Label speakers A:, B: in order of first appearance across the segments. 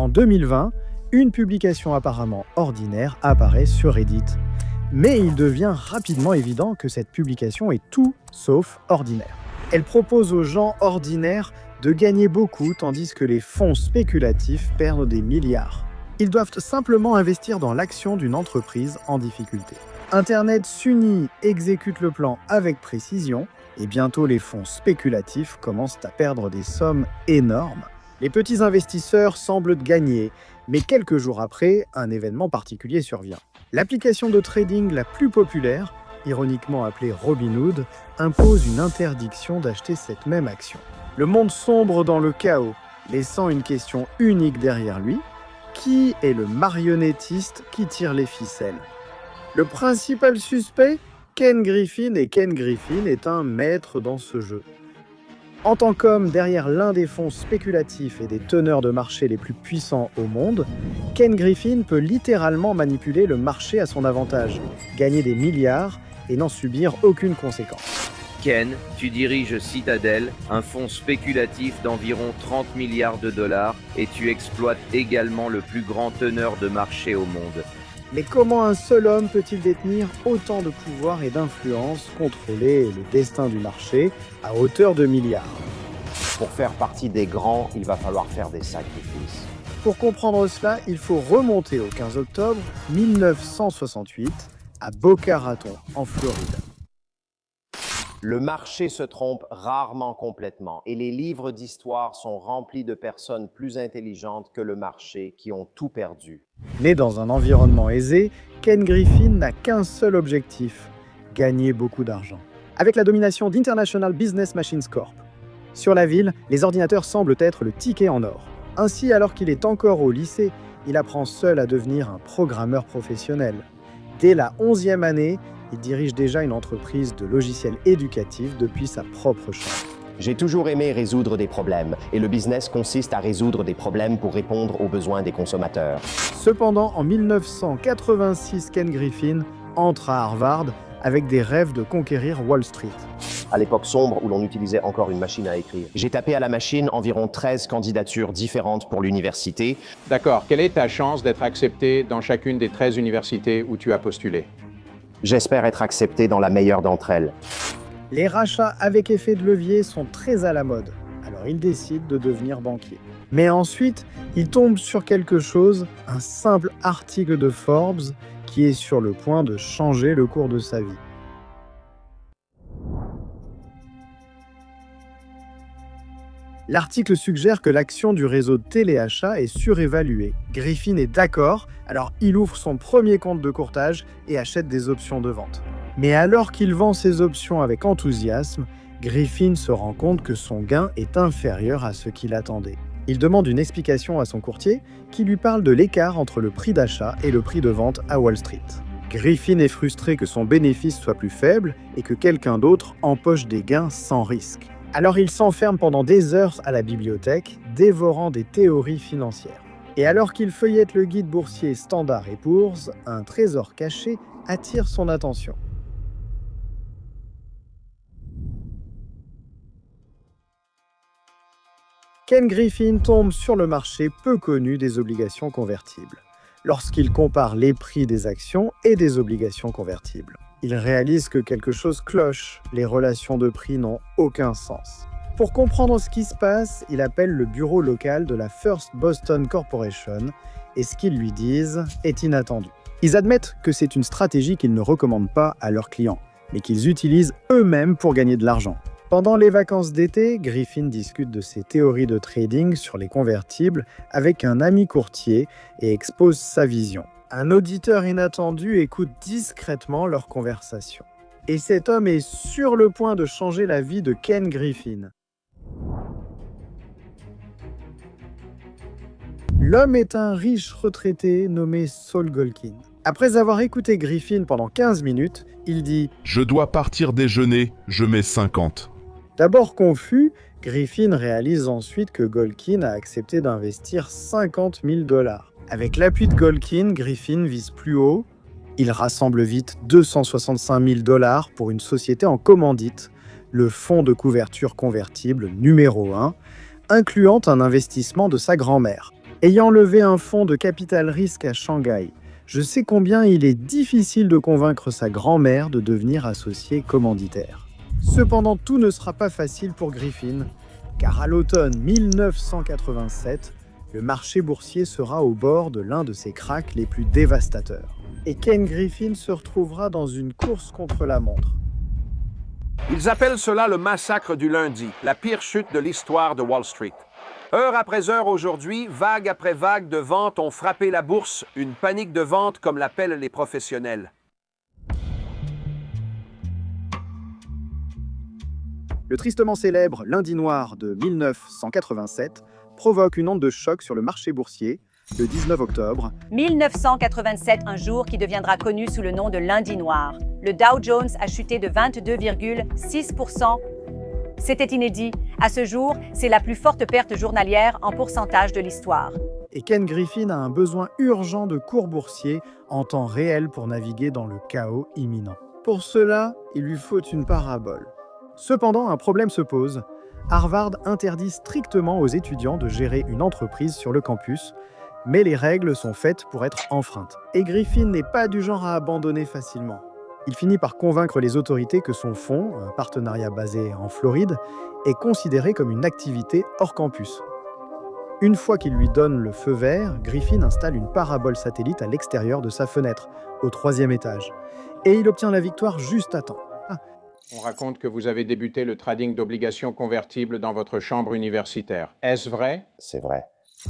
A: En 2020, une publication apparemment ordinaire apparaît sur Reddit. Mais il devient rapidement évident que cette publication est tout sauf ordinaire. Elle propose aux gens ordinaires de gagner beaucoup tandis que les fonds spéculatifs perdent des milliards. Ils doivent simplement investir dans l'action d'une entreprise en difficulté. Internet s'unit, exécute le plan avec précision, et bientôt les fonds spéculatifs commencent à perdre des sommes énormes. Les petits investisseurs semblent gagner, mais quelques jours après, un événement particulier survient. L'application de trading la plus populaire, ironiquement appelée Robinhood, impose une interdiction d'acheter cette même action. Le monde sombre dans le chaos, laissant une question unique derrière lui. Qui est le marionnettiste qui tire les ficelles? Le principal suspect, Ken Griffin, et Ken Griffin est un maître dans ce jeu. En tant qu'homme derrière l'un des fonds spéculatifs et des teneurs de marché les plus puissants au monde, Ken Griffin peut littéralement manipuler le marché à son avantage, gagner des milliards et n'en subir aucune conséquence.
B: Ken, tu diriges Citadel, un fonds spéculatif d'environ 30 milliards de dollars, et tu exploites également le plus grand teneur de marché au monde.
A: Mais comment un seul homme peut-il détenir autant de pouvoir et d'influence, contrôler le destin du marché à hauteur de milliards?
C: Pour faire partie des grands, il va falloir faire des sacrifices.
A: Pour comprendre cela, il faut remonter au 15 octobre 1968 à Boca Raton, en Floride.
C: Le marché se trompe rarement complètement et les livres d'histoire sont remplis de personnes plus intelligentes que le marché qui ont tout perdu.
A: Né dans un environnement aisé, Ken Griffin n'a qu'un seul objectif, gagner beaucoup d'argent. Avec la domination d'International Business Machines Corp. Sur la ville, les ordinateurs semblent être le ticket en or. Ainsi, alors qu'il est encore au lycée, il apprend seul à devenir un programmeur professionnel. Dès la 11e année, il dirige déjà une entreprise de logiciels éducatifs depuis sa propre chambre.
C: J'ai toujours aimé résoudre des problèmes, et le business consiste à résoudre des problèmes pour répondre aux besoins des consommateurs.
A: Cependant, en 1986, Ken Griffin entre à Harvard avec des rêves de conquérir Wall Street.
C: À l'époque sombre où l'on utilisait encore une machine à écrire. J'ai tapé à la machine environ 13 candidatures différentes pour l'université.
D: D'accord. Quelle est ta chance d'être accepté dans chacune des 13 universités où tu as postulé?
C: J'espère être accepté dans la meilleure d'entre elles.
A: Les rachats avec effet de levier sont très à la mode, alors il décide de devenir banquier. Mais ensuite, il tombe sur quelque chose, un simple article de Forbes qui est sur le point de changer le cours de sa vie. L'article suggère que l'action du réseau de téléachat est surévaluée. Griffin est d'accord, alors il ouvre son premier compte de courtage et achète des options de vente. Mais alors qu'il vend ses options avec enthousiasme, Griffin se rend compte que son gain est inférieur à ce qu'il attendait. Il demande une explication à son courtier qui lui parle de l'écart entre le prix d'achat et le prix de vente à Wall Street. Griffin est frustré que son bénéfice soit plus faible et que quelqu'un d'autre empoche des gains sans risque. Alors il s'enferme pendant des heures à la bibliothèque, dévorant des théories financières. Et alors qu'il feuillette le guide boursier Standard & Poor's, un trésor caché attire son attention. Ken Griffin tombe sur le marché peu connu des obligations convertibles, lorsqu'il compare les prix des actions et des obligations convertibles. Il réalise que quelque chose cloche, les relations de prix n'ont aucun sens. Pour comprendre ce qui se passe, il appelle le bureau local de la First Boston Corporation et ce qu'ils lui disent est inattendu. Ils admettent que c'est une stratégie qu'ils ne recommandent pas à leurs clients, mais qu'ils utilisent eux-mêmes pour gagner de l'argent. Pendant les vacances d'été, Griffin discute de ses théories de trading sur les convertibles avec un ami courtier et expose sa vision. Un auditeur inattendu écoute discrètement leur conversation. Et cet homme est sur le point de changer la vie de Ken Griffin. L'homme est un riche retraité nommé Saul Golkin. Après avoir écouté Griffin pendant 15 minutes, il dit «
E: Je dois partir déjeuner, je mets 50. »
A: D'abord confus, Griffin réalise ensuite que Golkin a accepté d'investir 50 000 $. Avec l'appui de Golkin, Griffin vise plus haut. Il rassemble vite 265 000 $ pour une société en commandite, le fonds de couverture convertible numéro 1, incluant un investissement de sa grand-mère. Ayant levé un fonds de capital risque à Shanghai, je sais combien il est difficile de convaincre sa grand-mère de devenir associé commanditaire. Cependant, tout ne sera pas facile pour Griffin, car à l'automne 1987, le marché boursier sera au bord de l'un de ses cracks les plus dévastateurs. Et Ken Griffin se retrouvera dans une course contre la montre.
F: Ils appellent cela le massacre du lundi, la pire chute de l'histoire de Wall Street. Heure après heure aujourd'hui, vague après vague de ventes ont frappé la bourse, une panique de vente comme l'appellent les professionnels.
A: Le tristement célèbre lundi noir de 1987 provoque une onde de choc sur le marché boursier le 19 octobre.
G: 1987, un jour qui deviendra connu sous le nom de lundi noir. Le Dow Jones a chuté de 22,6%. C'était inédit. À ce jour, c'est la plus forte perte journalière en pourcentage de l'histoire.
A: Et Ken Griffin a un besoin urgent de cours boursiers en temps réel pour naviguer dans le chaos imminent. Pour cela, il lui faut une parabole. Cependant, un problème se pose. Harvard interdit strictement aux étudiants de gérer une entreprise sur le campus, mais les règles sont faites pour être enfreintes. Et Griffin n'est pas du genre à abandonner facilement. Il finit par convaincre les autorités que son fonds, un partenariat basé en Floride, est considéré comme une activité hors campus. Une fois qu'il lui donne le feu vert, Griffin installe une parabole satellite à l'extérieur de sa fenêtre, au 3e étage. Et il obtient la victoire juste à temps.
D: On raconte que vous avez débuté le trading d'obligations convertibles dans votre chambre universitaire. Est-ce vrai?
C: C'est vrai.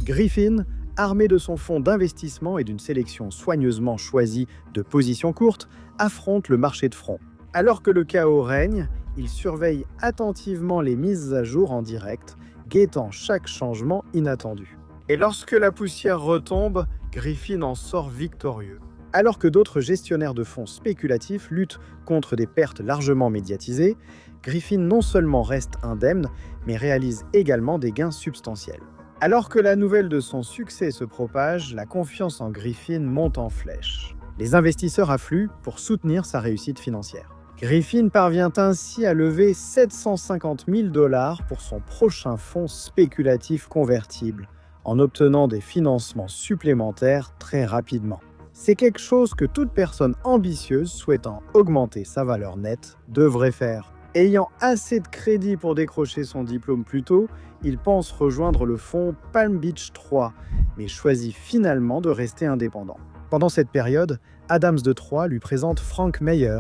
A: Griffin, armé de son fonds d'investissement et d'une sélection soigneusement choisie de positions courtes, affronte le marché de front. Alors que le chaos règne, il surveille attentivement les mises à jour en direct, guettant chaque changement inattendu. Et lorsque la poussière retombe, Griffin en sort victorieux. Alors que d'autres gestionnaires de fonds spéculatifs luttent contre des pertes largement médiatisées, Griffin non seulement reste indemne, mais réalise également des gains substantiels. Alors que la nouvelle de son succès se propage, la confiance en Griffin monte en flèche. Les investisseurs affluent pour soutenir sa réussite financière. Griffin parvient ainsi à lever 750 000 $ pour son prochain fonds spéculatif convertible, en obtenant des financements supplémentaires très rapidement. C'est quelque chose que toute personne ambitieuse souhaitant augmenter sa valeur nette devrait faire. Ayant assez de crédit pour décrocher son diplôme plus tôt, il pense rejoindre le fonds Palm Beach 3, mais choisit finalement de rester indépendant. Pendant cette période, Adams de Troyes lui présente Frank Meyer,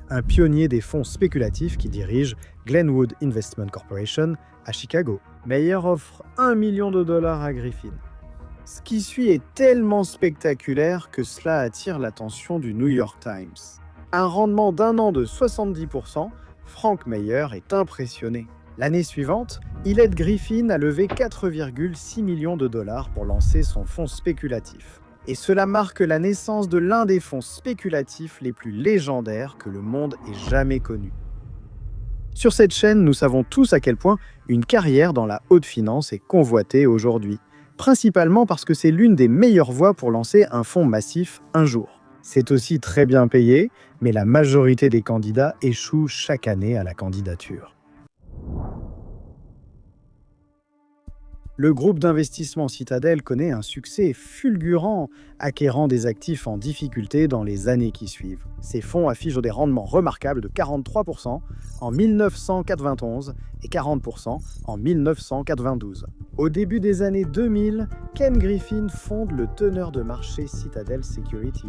A: un pionnier des fonds spéculatifs qui dirige Glenwood Investment Corporation à Chicago. Meyer offre $1 million à Griffin. Ce qui suit est tellement spectaculaire que cela attire l'attention du New York Times. Un rendement d'un an de 70%, Frank Meyer est impressionné. L'année suivante, il aide Griffin à lever $4,6 millions pour lancer son fonds spéculatif. Et cela marque la naissance de l'un des fonds spéculatifs les plus légendaires que le monde ait jamais connu. Sur cette chaîne, nous savons tous à quel point une carrière dans la haute finance est convoitée aujourd'hui, principalement parce que c'est l'une des meilleures voies pour lancer un fonds massif un jour. C'est aussi très bien payé, mais la majorité des candidats échouent chaque année à la candidature. Le groupe d'investissement Citadel connaît un succès fulgurant, acquérant des actifs en difficulté dans les années qui suivent. Ces fonds affichent des rendements remarquables de 43% en 1991 et 40% en 1992. Au début des années 2000, Ken Griffin fonde le teneur de marché Citadel Securities.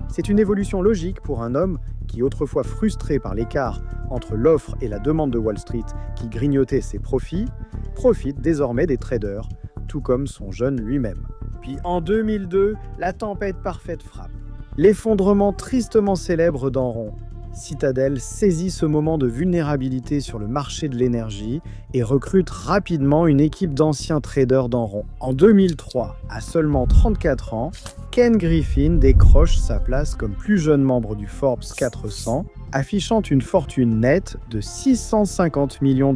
A: C'est une évolution logique pour un homme qui, autrefois frustré par l'écart entre l'offre et la demande de Wall Street qui grignotait ses profits, profite désormais des traders, tout comme son jeune lui-même. Puis en 2002, la tempête parfaite frappe. L'effondrement tristement célèbre d'Enron. Citadel saisit ce moment de vulnérabilité sur le marché de l'énergie et recrute rapidement une équipe d'anciens traders d'Enron. En 2003, à seulement 34 ans, Ken Griffin décroche sa place comme plus jeune membre du Forbes 400, affichant une fortune nette de $650 millions.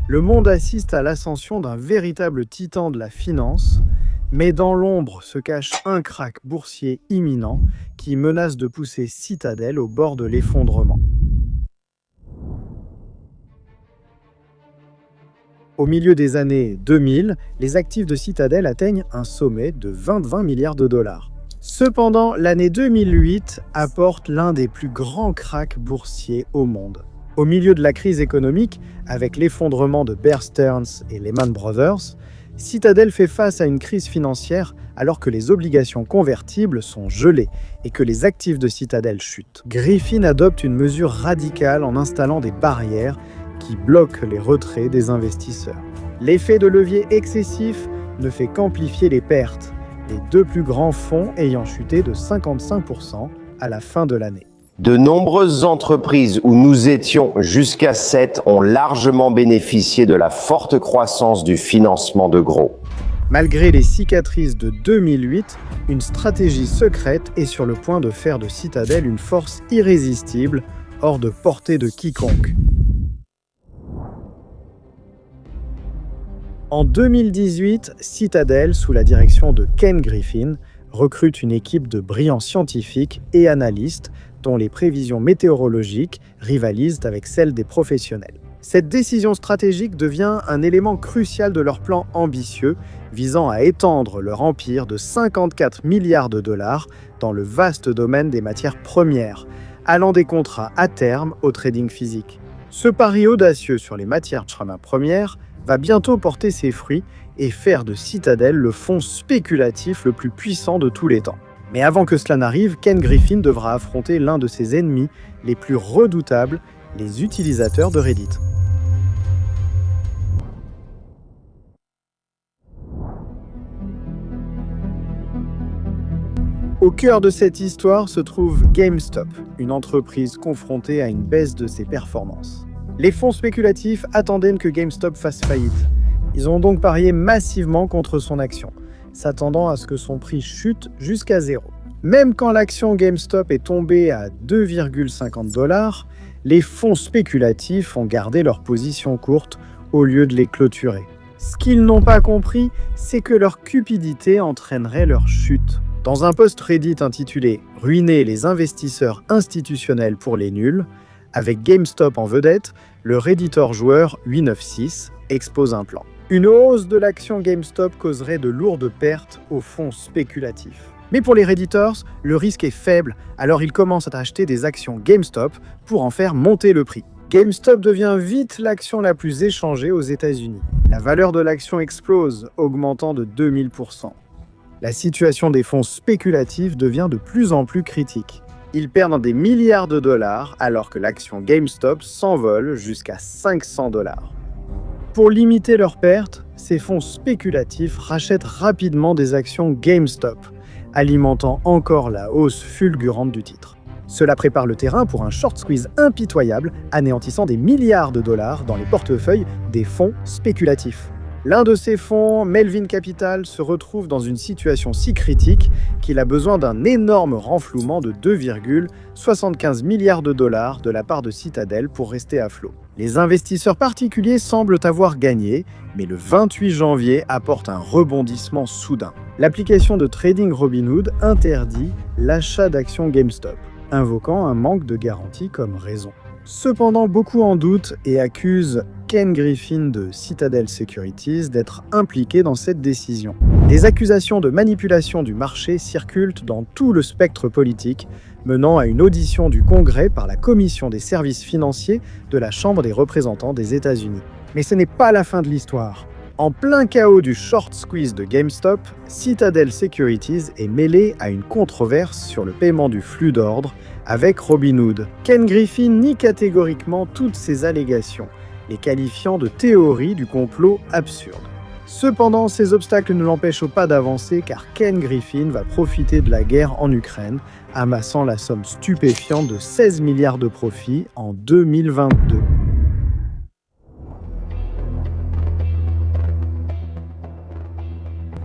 A: Le monde assiste à l'ascension d'un véritable titan de la finance, mais dans l'ombre se cache un krach boursier imminent qui menace de pousser Citadel au bord de l'effondrement. Au milieu des années 2000, les actifs de Citadel atteignent un sommet de 20 milliards de dollars. Cependant, l'année 2008 apporte l'un des plus grands cracks boursiers au monde. Au milieu de la crise économique, avec l'effondrement de Bear Stearns et Lehman Brothers, Citadel fait face à une crise financière alors que les obligations convertibles sont gelées et que les actifs de Citadel chutent. Griffin adopte une mesure radicale en installant des barrières qui bloquent les retraits des investisseurs. L'effet de levier excessif ne fait qu'amplifier les pertes, les deux plus grands fonds ayant chuté de 55% à la fin de l'année.
C: De nombreuses entreprises où nous étions jusqu'à 7 ont largement bénéficié de la forte croissance du financement de gros.
A: Malgré les cicatrices de 2008, une stratégie secrète est sur le point de faire de Citadel une force irrésistible, hors de portée de quiconque. En 2018, Citadel, sous la direction de Ken Griffin, recrute une équipe de brillants scientifiques et analystes dont les prévisions météorologiques rivalisent avec celles des professionnels. Cette décision stratégique devient un élément crucial de leur plan ambitieux visant à étendre leur empire de 54 milliards de dollars dans le vaste domaine des matières premières, allant des contrats à terme au trading physique. Ce pari audacieux sur les matières premières va bientôt porter ses fruits et faire de Citadel le fonds spéculatif le plus puissant de tous les temps. Mais avant que cela n'arrive, Ken Griffin devra affronter l'un de ses ennemis les plus redoutables, les utilisateurs de Reddit. Au cœur de cette histoire se trouve GameStop, une entreprise confrontée à une baisse de ses performances. Les fonds spéculatifs attendaient que GameStop fasse faillite. Ils ont donc parié massivement contre son action, s'attendant à ce que son prix chute jusqu'à zéro. Même quand l'action GameStop est tombée à 2,50 $, les fonds spéculatifs ont gardé leur position courte au lieu de les clôturer. Ce qu'ils n'ont pas compris, c'est que leur cupidité entraînerait leur chute. Dans un post Reddit intitulé « Ruiner les investisseurs institutionnels pour les nuls », avec GameStop en vedette, le Redditor joueur 896 expose un plan. Une hausse de l'action GameStop causerait de lourdes pertes aux fonds spéculatifs. Mais pour les Redditors, le risque est faible, alors ils commencent à acheter des actions GameStop pour en faire monter le prix. GameStop devient vite l'action la plus échangée aux États-Unis. La valeur de l'action explose, augmentant de 2000%. La situation des fonds spéculatifs devient de plus en plus critique. Ils perdent des milliards de dollars alors que l'action GameStop s'envole jusqu'à 500 $. Pour limiter leurs pertes, ces fonds spéculatifs rachètent rapidement des actions GameStop, alimentant encore la hausse fulgurante du titre. Cela prépare le terrain pour un short squeeze impitoyable, anéantissant des milliards de dollars dans les portefeuilles des fonds spéculatifs. L'un de ces fonds, Melvin Capital, se retrouve dans une situation si critique qu'il a besoin d'un énorme renflouement de 2,75 milliards de dollars de la part de Citadel pour rester à flot. Les investisseurs particuliers semblent avoir gagné, mais le 28 janvier apporte un rebondissement soudain. L'application de trading Robinhood interdit l'achat d'actions GameStop, invoquant un manque de garantie comme raison. Cependant, beaucoup en doutent et accusent Ken Griffin de Citadel Securities d'être impliqué dans cette décision. Des accusations de manipulation du marché circulent dans tout le spectre politique, menant à une audition du Congrès par la Commission des services financiers de la Chambre des représentants des États-Unis. Mais ce n'est pas la fin de l'histoire. En plein chaos du short squeeze de GameStop, Citadel Securities est mêlé à une controverse sur le paiement du flux d'ordre avec Robinhood. Ken Griffin nie catégoriquement toutes ces allégations, les qualifiant de théorie du complot absurde. Cependant, ces obstacles ne l'empêchent pas d'avancer car Ken Griffin va profiter de la guerre en Ukraine, amassant la somme stupéfiante de 16 milliards de profits en 2022.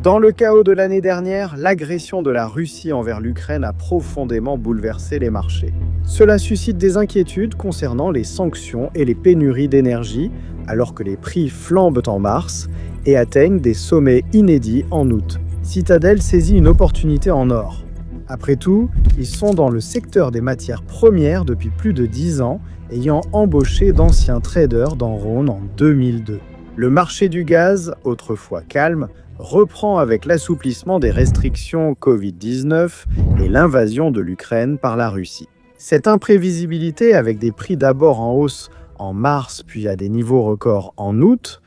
A: Dans le chaos de l'année dernière, l'agression de la Russie envers l'Ukraine a profondément bouleversé les marchés. Cela suscite des inquiétudes concernant les sanctions et les pénuries d'énergie, alors que les prix flambent en mars et atteignent des sommets inédits en août. Citadel saisit une opportunité en or. Après tout, ils sont dans le secteur des matières premières depuis plus de 10 ans, ayant embauché d'anciens traders d'Enron en 2002. Le marché du gaz, autrefois calme, reprend avec l'assouplissement des restrictions Covid-19 et l'invasion de l'Ukraine par la Russie. Cette imprévisibilité, avec des prix d'abord en hausse en mars puis à des niveaux records en août,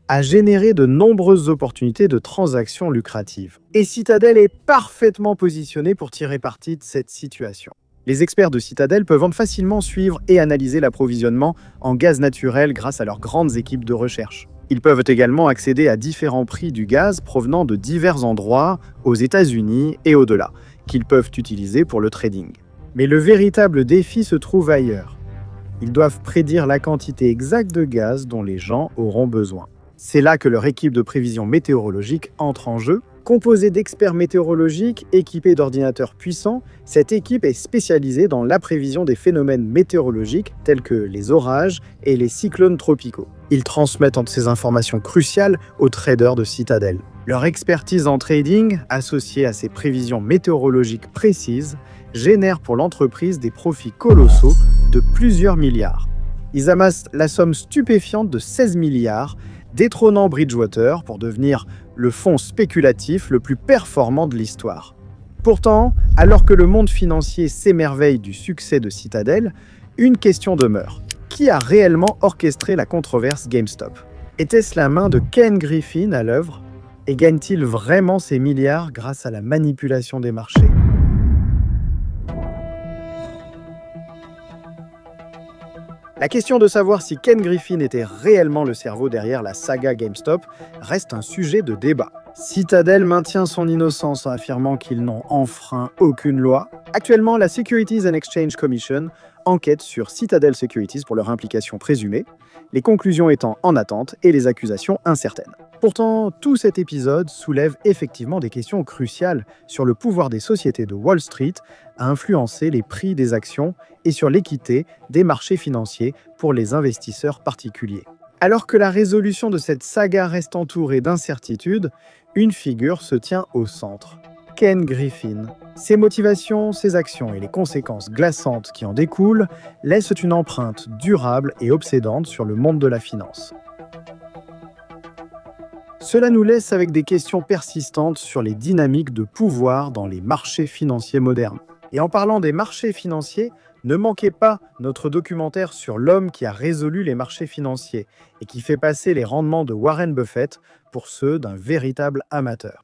A: a généré de nombreuses opportunités de transactions lucratives. Et Citadel est parfaitement positionné pour tirer parti de cette situation. Les experts de Citadel peuvent facilement suivre et analyser l'approvisionnement en gaz naturel grâce à leurs grandes équipes de recherche. Ils peuvent également accéder à différents prix du gaz provenant de divers endroits aux États-Unis et au-delà, qu'ils peuvent utiliser pour le trading. Mais le véritable défi se trouve ailleurs. Ils doivent prédire la quantité exacte de gaz dont les gens auront besoin. C'est là que leur équipe de prévision météorologique entre en jeu. Composée d'experts météorologiques équipés d'ordinateurs puissants, cette équipe est spécialisée dans la prévision des phénomènes météorologiques tels que les orages et les cyclones tropicaux. Ils transmettent ces informations cruciales aux traders de Citadel. Leur expertise en trading, associée à ces prévisions météorologiques précises, génère pour l'entreprise des profits colossaux de plusieurs milliards. Ils amassent la somme stupéfiante de 16 milliards, détrônant Bridgewater pour devenir le fonds spéculatif le plus performant de l'histoire. Pourtant, alors que le monde financier s'émerveille du succès de Citadel, une question demeure. Qui a réellement orchestré la controverse GameStop? Était-ce la main de Ken Griffin à l'œuvre? Et gagne-t-il vraiment ses milliards grâce à la manipulation des marchés? La question de savoir si Ken Griffin était réellement le cerveau derrière la saga GameStop reste un sujet de débat. Citadel maintient son innocence en affirmant qu'ils n'ont enfreint aucune loi. Actuellement, la Securities and Exchange Commission enquête sur Citadel Securities pour leur implication présumée, les conclusions étant en attente et les accusations incertaines. Pourtant, tout cet épisode soulève effectivement des questions cruciales sur le pouvoir des sociétés de Wall Street à influencer les prix des actions et sur l'équité des marchés financiers pour les investisseurs particuliers. Alors que la résolution de cette saga reste entourée d'incertitudes, une figure se tient au centre. Ken Griffin. Ses motivations, ses actions et les conséquences glaçantes qui en découlent laissent une empreinte durable et obsédante sur le monde de la finance. Cela nous laisse avec des questions persistantes sur les dynamiques de pouvoir dans les marchés financiers modernes. Et en parlant des marchés financiers, ne manquez pas notre documentaire sur l'homme qui a résolu les marchés financiers et qui fait passer les rendements de Warren Buffett pour ceux d'un véritable amateur.